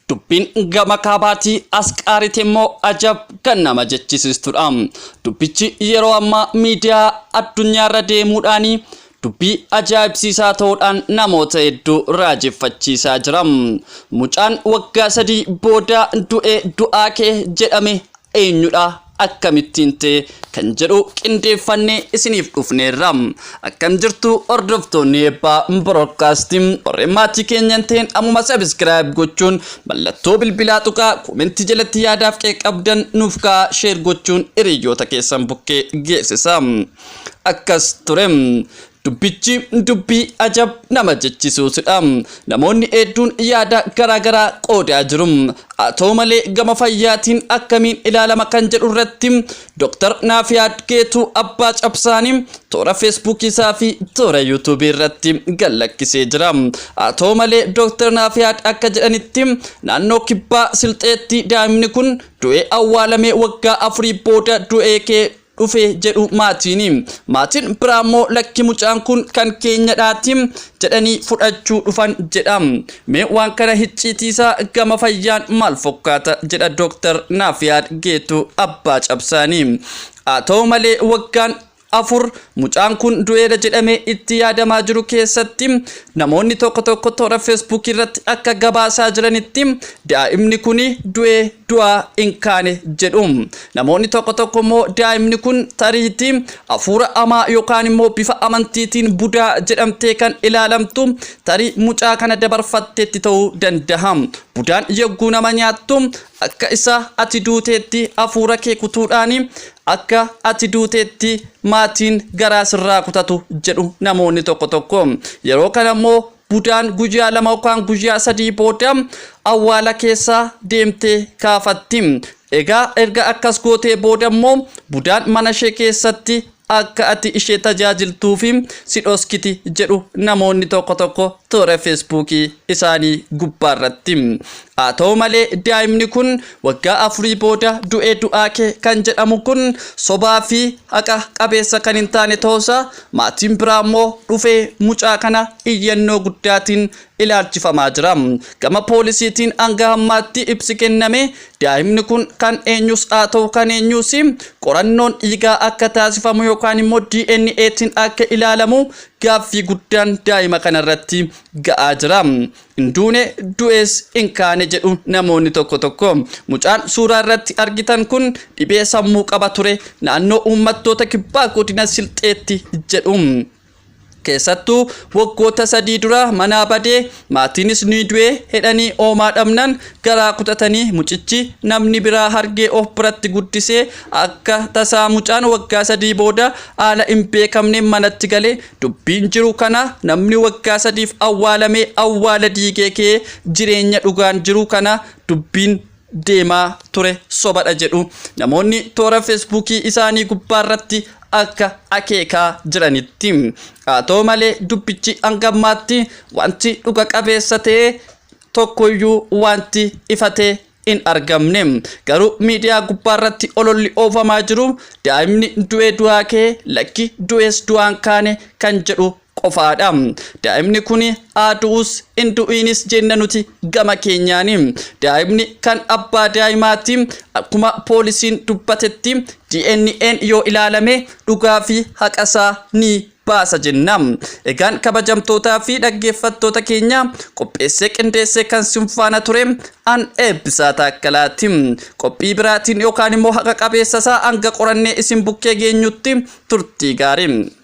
Dubbiin gama kaabaatii asqaaritti immoo ajab kan nama jechisiistudha. Dubbichi yeroo ammaa miidiyaa addunyaarra deemuudhaan dubbii ajaa'ibsiisaa ta'uudhaan namoota hedduu raajeffachiisaa jira. Mucaan waggaa 3 booda du'aa kee jedhame eenyudha? Akkamittiin ta'e kan jedhu qindeeffannee isiniif dhufneerra. Akkam jirtu hordoftoonni eebbaa broadcasting maatii keenyan ta'een ammuma subscribe gochuun mallattoo bilbilaa tuqaa komentii jalatti yaadaaf qabdan nuuf kaa share gochuun hiriyoota keessan bukkee geessisa. Akkas ture. Dubbichi dubbii ajab nama jechisiisudha. Namoonni hedduun yaada garaagaraa qoodaa jiru. Haa ta'u malee gama fayyaatiin akkamiin ilaalama kan jedhu irratti Dr. Naafiyaad Geetuu Abbaa Cabsaanii toora Facebook isaa fi toora YouTube irratti gallakkisee jira. Haa ta'u malee Dr. Naafiyaad akka jedhanitti naannoo kibbaa Silxeetti daa'imni kun du'ee awwaalamee waggaa 4 booda du'ee kee dhufe jedhu maatiin biraammoo lakki mucaan kun kan keenyadhaati jedhanii fudhachuu dhufan jedha. Mee waan kana hiccitiisaa gama fayyaan maal fakkaata jedha Dr. Naafiyaad Geetuu Abbaa Cabsaanii. Haa ta'u malee waggaan 4 mucaan kun du'eera jedhamee itti yaadamaa jiru keessatti namoonni tokko toora Facebook irratti akka gabaasaa jiranitti daa'imni kun du'aa hin kaane jedhu. Namoonni tokko immoo daa'imni kun tariitii hafuura hamaa yookaan immoo bifa amantiitiin budaa jedhamtee kan ilaalamtu tarii mucaa kana dabarfatteetti ta'uu danda'a. Budaan yogguu nama nyaattu akka isa ati duuteetti hafuura kee kutuudhaan akka ati duuteetti maatiin garaa sirraa kutatu jedhu namoonni tokko. Yeroo kana immoo budaan guyyaa 2 yookaan guyyaa 3 booda awwaala keessaa deemtee kaafatti. Erga akkas gootee booda immoo budaan mana ishee keessatti akka ati ishee tajaajiltuu fi si dhoskiti jedhu namoonni tokko toora Facebook isaanii gubbaarratti. Haa ta'u malee daa'imni kun waggaa 4 booda du'aa kee kan jedhamu kun sobaa fi haqa qabeessa kan hin taane ta'uusaa maatiin biraammoo dhufee mucaa kana iyyannoo guddaatiin ilaalchifamaa jira. Gama poolisiitiin hanga ammaatti ibsi kenname daa'imni kun kan eenyus haa ta'u kan eenyus qorannoon dhiigaa akka taasifamu yookaan immoo DNA'tiin akka ilaalamu gaaffii guddaan daa'ima kanarratti ga'aa jira. Induune du'ees hin kaane jedhu namoonni tokko. Mucaan suuraa irratti argitan kun dhibee sammuu qaba ture naannoo uummattoota kibbaa godina Silxeetti jedhu. Keessattuu waggoota 3 dura manaa badee maatiinis ni du'e hedhanii oomaa dhabnan garaa kutatanii mucichi namni biraa hargee of biratti guddisee akka tasaa mucaan waggaa 3 booda haala hin beekamneen manatti galee dubbiin jiru kana namni waggaa 3f awwaalamee awwaala diigee kee jireenya dhugaan jiru kana dubbiin deemaa ture sobadha jedhu namoonni toora Facebook isaanii gubbaarratti akka akeekaa jiranitti. Haa ta'u malee dubbichi hangammaatti wanti dhuga qabeessa ta'e tokkoyyuu wanti ifatee hin argamne. Garuu miidiyaa gubbaarratti ololli oofamaa jiru daa'imni du'aa kee lakki du'ees du'aan kaane kan jedhu qofaadha. Daa'imni kun aaduus indu'iinis jenna nuti gama keenyaani. Daa'imni kan abbaa daa'imaatti akkuma poolisiin dubbatetti DNA'n yoo ilaalame dhugaa fi haqasaa ni baasa jenna. Egaan kabajamtootaa fi dhaggeeffattoota keenya qopheessee qindeessee kan sinfaana ture an Eebbisaa Taakkalaati. Qophii biraatiin yookaan immoo haqa qabeessasaa hanga qorannee isin bukkee geenyutti turtii gaarii.